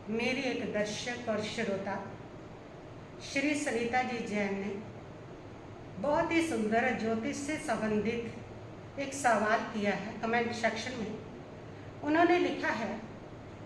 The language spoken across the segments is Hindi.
मेरी एक दर्शक और श्रोता श्री सरिता जी जैन ने बहुत ही सुंदर ज्योतिष से संबंधित एक सवाल किया है कमेंट सेक्शन में। उन्होंने लिखा है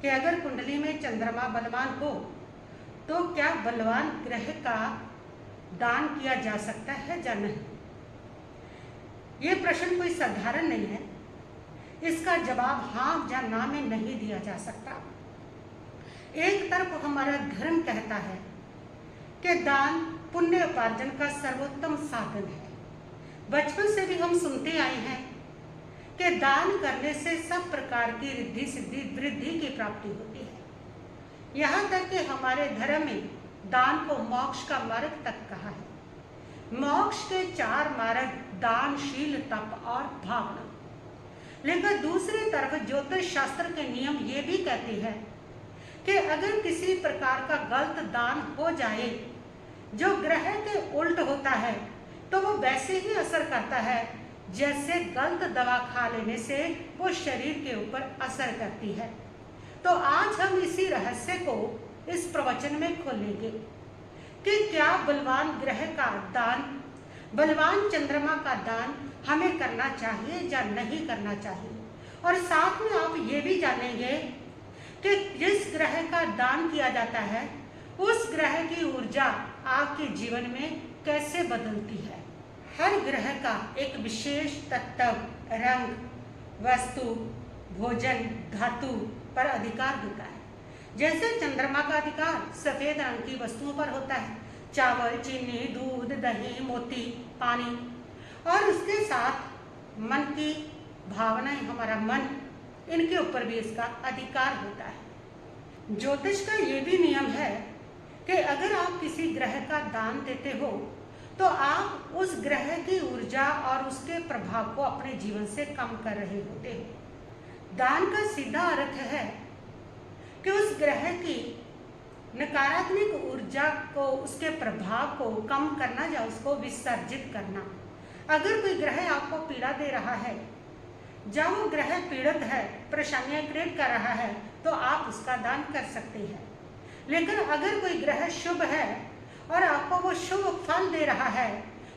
कि अगर कुंडली में चंद्रमा बलवान हो तो क्या बलवान ग्रह का दान किया जा सकता है या नहीं। ये प्रश्न कोई साधारण नहीं है, इसका जवाब हाँ या ना में नहीं दिया जा सकता। एक तरफ हमारा धर्म कहता है कि दान पुण्य उपार्जन का सर्वोत्तम साधन है। बचपन से भी हम सुनते आए हैं कि दान करने से सब प्रकार की रिद्धि सिद्धि वृद्धि की प्राप्ति होती है। यहाँ तक कि हमारे धर्म में दान को मोक्ष का मार्ग तक कहा है। मोक्ष के 4 मार्ग दान, शील, तप और भावना। लेकिन दूसरी तरफ ज्योतिष शास्त्र के नियम ये भी कहते हैं कि अगर किसी प्रकार का गलत दान हो जाए जो ग्रह के उल्ट होता है तो वो वैसे ही असर करता है जैसे गलत दवा खा लेने से वो शरीर के ऊपर असर करती है। तो आज हम इसी रहस्य को इस प्रवचन में खोलेंगे कि क्या बलवान ग्रह का दान, बलवान चंद्रमा का दान हमें करना चाहिए या नहीं करना चाहिए। और साथ में आप ये भी जानेंगे कि जिस ग्रह का दान किया जाता है उस ग्रह की ऊर्जा आपके जीवन में कैसे बदलती है। हर ग्रह का एक विशेष तत्व, रंग, वस्तु, भोजन, धातु पर अधिकार होता है। जैसे चंद्रमा का अधिकार सफेद रंग की वस्तुओं पर होता है, चावल, चीनी, दूध, दही, मोती, पानी, और उसके साथ मन की भावनाएं, हमारा मन, इनके ऊपर भी इसका अधिकार होता है। ज्योतिष का ये भी नियम है कि अगर आप किसी ग्रह का दान देते हो तो आप उस ग्रह की ऊर्जा और उसके प्रभाव को अपने जीवन से कम कर रहे होते हो। दान का सीधा अर्थ है कि उस ग्रह की नकारात्मक ऊर्जा को, उसके प्रभाव को कम करना या उसको विसर्जित करना। अगर कोई ग्रह आपको पीड़ा दे रहा है, जब वो ग्रह पीड़ित है, परेशानियां क्रिएट कर रहा है, तो आप उसका दान कर सकते हैं। लेकिन अगर कोई ग्रह शुभ है और आपको वो शुभ फल दे रहा है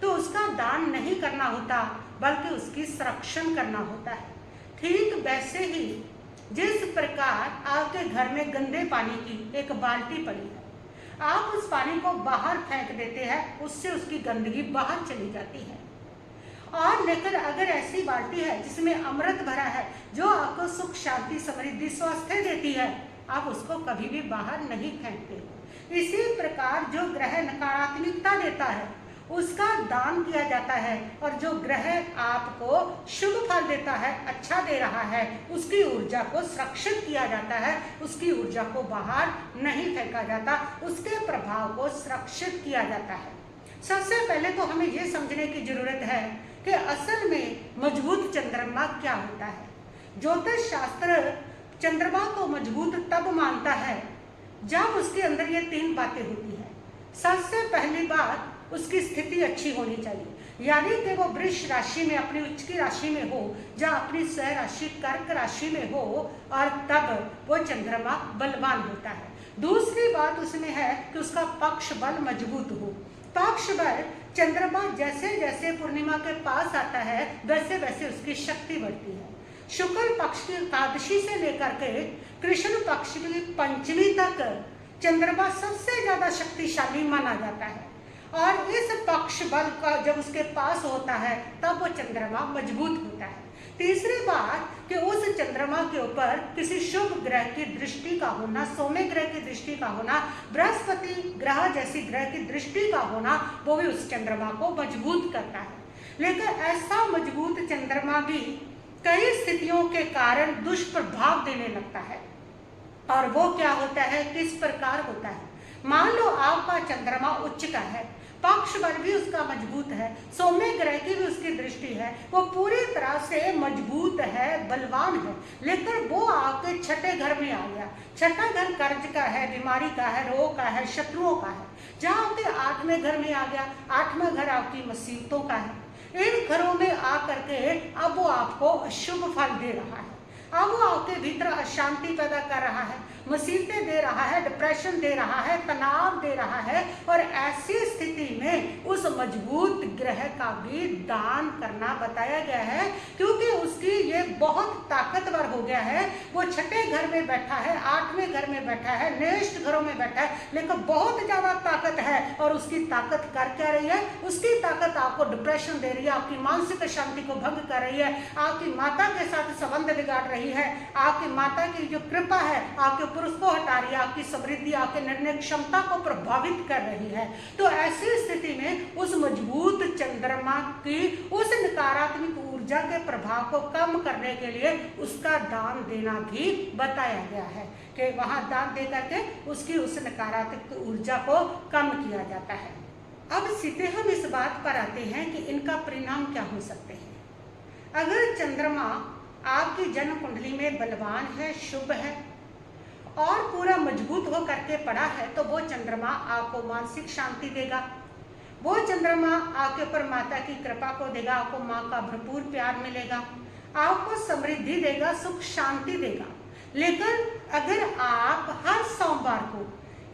तो उसका दान नहीं करना होता बल्कि उसकी संरक्षण करना होता है। ठीक वैसे ही जिस प्रकार आपके घर में गंदे पानी की एक बाल्टी पड़ी है, आप उस पानी को बाहर फेंक देते हैं, उससे उसकी गंदगी बाहर चली जाती है। और लेकिन अगर ऐसी बाल्टी है जिसमें अमृत भरा है जो आपको सुख, शांति, समृद्धि, स्वास्थ्य देती है, आप उसको कभी भी बाहर नहीं फेंकते। इसी प्रकार जो ग्रह नकारात्मकता देता है उसका दान किया जाता है, और जो ग्रह आपको शुभ फल देता है, अच्छा दे रहा है, उसकी ऊर्जा को संरक्षित किया जाता है, उसकी ऊर्जा को बाहर नहीं फेंका जाता, उसके प्रभाव को संरक्षित किया जाता है। सबसे पहले तो हमें ये समझने की जरूरत है कि असल में मजबूत चंद्रमा क्या होता है। ज्योतिष शास्त्र चंद्रमा को मजबूत तब मानता है जब उसके अंदर ये 3 बातें होती है। सबसे पहली बात, उसकी स्थिति अच्छी होनी चाहिए, यानी कि वो वृष राशि में, अपनी उच्च की राशि में हो या अपनी स्वयं राशि कर्क राशि में हो, और तब वो चंद्रमा बलवान होता है। दूसरी बात उसमें है कि उसका पक्ष बल मजबूत हो। पक्ष बल, चंद्रमा जैसे जैसे पूर्णिमा के पास आता है वैसे वैसे उसकी शक्ति बढ़ती है। शुक्ल पक्ष की एकादशी से लेकर के कृष्ण पक्ष की पंचमी तक चंद्रमा सबसे ज्यादा शक्तिशाली माना जाता है, और इस पक्ष बल का जब उसके पास होता है तब वो चंद्रमा मजबूत होता है। तीसरी बात कि उस चंद्रमा के ऊपर किसी शुभ ग्रह की दृष्टि का होना, सौम्य ग्रह की दृष्टि का होना, बृहस्पति ग्रह जैसी ग्रह की दृष्टि का होना, वो भी उस चंद्रमा को मजबूत करता है। लेकिन ऐसा मजबूत चंद्रमा भी कई स्थितियों के कारण दुष्प्रभाव देने लगता है। और वो क्या होता है, किस प्रकार होता है। मान लो आपका चंद्रमा उच्च का है, पक्ष बल भी उसका मजबूत है, सौम्य ग्रह की भी उसकी दृष्टि है, वो पूरी तरह से मजबूत है, बलवान है, लेकिन वो आपके 6ठे घर में आ गया। 6ठा घर कर्ज का है, बीमारी का है, रोग का है, शत्रुओं का है। जहाँ आपके 8वें घर में आ गया, 8वां घर आपकी मुसीबतों का है। इन घरों में आकर के अब वो आपको अशुभ फल दे रहा है, अब वो आपके भीतर अशांति पैदा कर रहा है, मुसीबतें दे रहा है, डिप्रेशन दे रहा है, तनाव दे रहा है, और ऐसी स्थिति में उस मजबूत ग्रह का भी दान करना बताया गया है, क्योंकि उसकी ये बहुत ताकतवर हो गया है। वो छठे घर में बैठा है, आठवें घर में बैठा है, नेष्ट घरों में बैठा है, लेकिन बहुत ज्यादा ताकत है। और उसकी ताकत कर क्या रही है? उसकी ताकत आपको डिप्रेशन दे रही है, आपकी मानसिक शांति को भंग कर रही है, आपकी माता के साथ संबंध बिगाड़ रही है, आपकी माता की जो कृपा है आपके ऊपर उसको हटा रही है, आपकी समृद्धि, आपके निर्णय क्षमता को प्रभावित कर रही है। तो ऐसी स्थिति में उस मजबूत चंद्रमा की उस नकारात्मक ऊर्जा के प्रभाव को कम करने के लिए उसका दान देना भी बताया गया है, कि वहां दान दे करके उसकी उस नकारात्मक ऊर्जा को कम किया जाता है। अब सीधे हम इस बात पर आते हैं कि इनका परिणाम क्या हो सकते हैं। अगर चंद्रमा आपकी जन्म कुंडली में बलवान है, शुभ है और पूरा मजबूत हो करके पड़ा है, तो वो चंद्रमा आपको मानसिक शांति देगा, वो चंद्रमा आपके ऊपर माता की कृपा को देगा, आपको माँ का भरपूर प्यार मिलेगा, आपको समृद्धि देगा, सुख शांति देगा। लेकिन अगर आप हर सोमवार को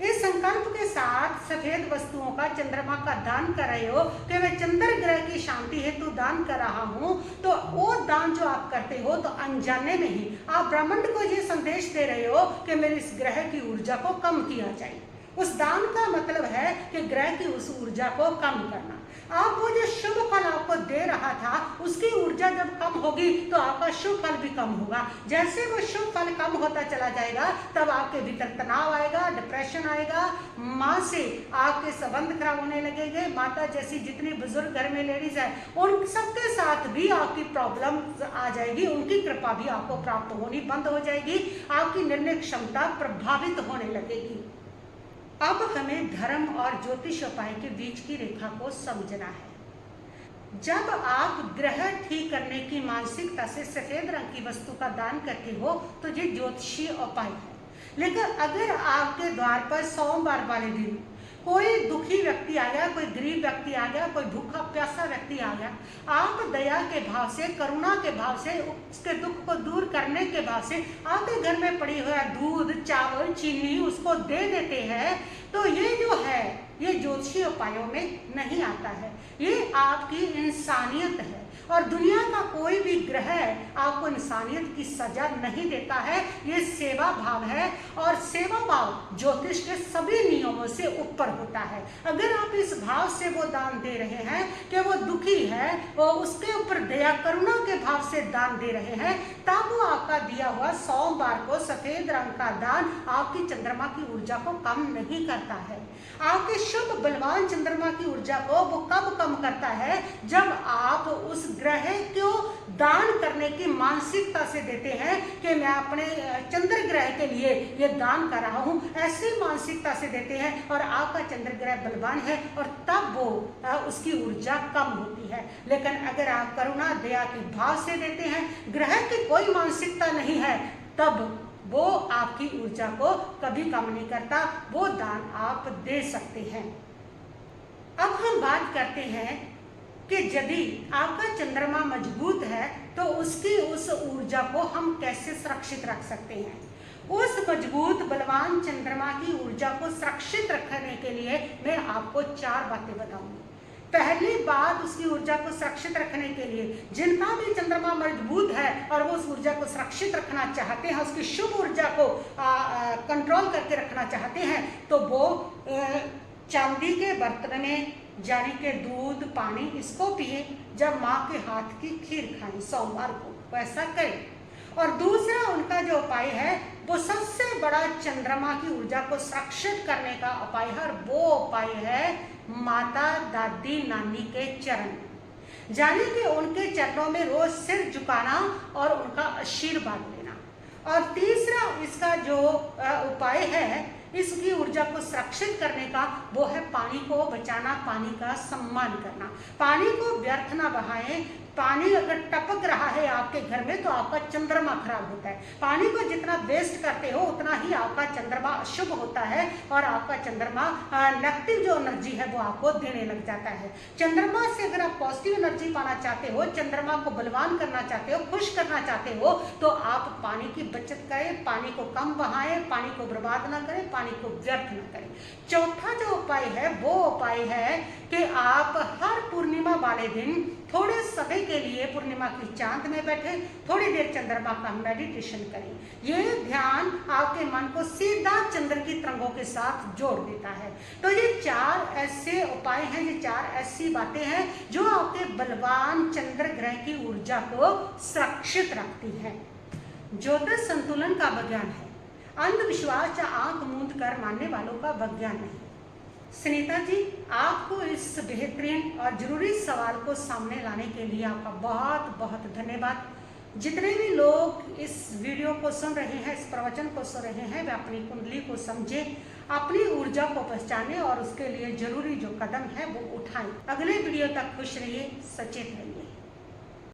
इस संकल्प के साथ सफेद वस्तुओं का चंद्रमा का दान कर रहे हो कि मैं चंद्र ग्रह की शांति हेतु दान कर रहा हूं, तो वो दान जो आप करते हो तो अनजाने में ही आप ब्रह्मांड को ये संदेश दे रहे हो कि मेरे इस ग्रह की ऊर्जा को कम किया जाए। उस दान का मतलब है कि ग्रह की उस ऊर्जा को कम करना। आप वो जो शुभ फल आपको दे रहा था उसकी ऊर्जा जब कम होगी तो आपका शुभ फल भी कम होगा। जैसे वो शुभ फल कम होता चला जाएगा तब आपके भीतर तनाव आएगा, डिप्रेशन आएगा, माँ से आपके संबंध खराब होने लगेंगे, माता जैसी जितनी बुजुर्ग घर में लेडीज है उन सबके साथ भी आपकी प्रॉब्लम आ जाएगी, उनकी कृपा भी आपको प्राप्त होनी बंद हो जाएगी, आपकी निर्णय क्षमता प्रभावित होने लगेगी। अब हमें धर्म और ज्योतिष उपाय के बीच की रेखा को समझना है। जब आप ग्रह ठीक करने की मानसिकता से सफेद रंग की वस्तु का दान करते हो तो ये ज्योतिषीय उपाय है। लेकिन अगर आपके द्वार पर सोमवार वाले दिन कोई दुखी व्यक्ति आ गया, कोई गरीब व्यक्ति आ गया, कोई भूखा प्यासा व्यक्ति आ गया, आप दया के भाव से, करुणा के भाव से, उसके दुख को दूर करने के भाव से आपके घर में पड़ी हुआ दूध, चावल, चीनी उसको दे देते हैं, तो ये जो है ये ज्योतिषीय उपायों में नहीं आता है, ये आपकी इंसानियत है। और दुनिया का कोई भी ग्रह आपको इंसानियत की सजा नहीं देता है, ये सेवा भाव है और सेवा भाव ज्योतिष के सभी नियमों से ऊपर होता है। अगर आप इस भाव से वो दान दे रहे हैं कि वो दुखी है, वो उसके ऊपर दया करुणा के भाव से दान दे रहे हैं, तब वो आपका दिया हुआ सोमवार को सफेद रंग का दान आपकी चंद्रमा की ऊर्जा को कम नहीं करता है। आपके शुभ बलवान चंद्रमा की ऊर्जा को वो कब कम करता है? जब आप उस ग्रह को दान करने की मानसिकता से देते हैं कि मैं अपने चंद्र ग्रह के लिए ये दान कर रहा हूँ, ऐसी मानसिकता से देते हैं और आपका चंद्र ग्रह बलवान है और तब वो उसकी ऊर्जा कम होती है। लेकिन अगर आप करुणा दया के भाव से देते हैं, ग्रह की कोई मानसिकता नहीं है, तब वो आपकी ऊर्जा को कभी कम नहीं करता, वो दान आप दे सकते हैं। अब हम बात करते हैं कि यदि आपका चंद्रमा मजबूत है तो उसकी उस ऊर्जा को हम कैसे सुरक्षित रख सकते हैं। उस मजबूत बलवान चंद्रमा की ऊर्जा को सुरक्षित रखने के लिए मैं आपको 4 बातें बताऊंगी। पहली बात, उसकी ऊर्जा को सुरक्षित रखने के लिए जिनका भी चंद्रमा मजबूत है और वो उस ऊर्जा को सुरक्षित रखना चाहते हैं, उसकी शुभ ऊर्जा को कंट्रोल करके रखना चाहते हैं, तो वो चांदी के बर्तन में यानी कि दूध पानी इसको पिए, जब माँ के हाथ की खीर खाएं सोमवार को, वैसा करें। और दूसरा उनका जो उपाय है वो सबसे बड़ा चंद्रमा की ऊर्जा को सुरक्षित करने का उपाय है, और वो उपाय है माता दादी नानी के चरण, यानी कि उनके चरणों में रोज सिर झुकाना और उनका आशीर्वाद लेना। और तीसरा इसका जो उपाय है इसकी ऊर्जा को सुरक्षित करने का, वो है पानी को बचाना, पानी का सम्मान करना। पानी को व्यर्थ ना बहाएं, पानी अगर टपक रहा है आपके घर में तो आपका चंद्रमा खराब होता है। पानी को जितना वेस्ट करते हो उतना ही आपका चंद्रमा अशुभ होता है और आपका चंद्रमा नेगेटिव जो एनर्जी है वो आपको देने लग जाता है। चंद्रमा से अगर आप पॉजिटिव एनर्जी पाना चाहते हो, चंद्रमा को बलवान करना चाहते हो, खुश करना चाहते हो, तो आप पानी की बचत करें, पानी को कम बहाएं, पानी को बर्बाद ना करें, पानी को व्यर्थ ना करें। चौथा जो उपाय है वो उपाय है कि आप हर पूर्णिमा वाले दिन थोड़े समय के लिए पूर्णिमा की चांद में बैठे थोड़ी देर चंद्रमा का मेडिटेशन करें। ये ध्यान आपके मन को सीधा चंद्र की तरंगों के साथ जोड़ देता है। तो ये 4 ऐसे उपाय हैं, ये 4 ऐसी बातें हैं जो आपके बलवान चंद्र ग्रह की ऊर्जा को सुरक्षित रखती है। ज्योतिष संतुलन का विज्ञान है, अंधविश्वास या आंख मूंद कर मानने वालों का विज्ञान नहीं। सुनीता जी, आपको इस बेहतरीन और जरूरी सवाल को सामने लाने के लिए आपका बहुत बहुत धन्यवाद। जितने भी लोग इस वीडियो को सुन रहे हैं, इस प्रवचन को सुन रहे हैं, वे अपनी कुंडली को समझें, अपनी ऊर्जा को पहचानें और उसके लिए जरूरी जो कदम है वो उठाएं। अगले वीडियो तक खुश रहिए, सचेत रहिए।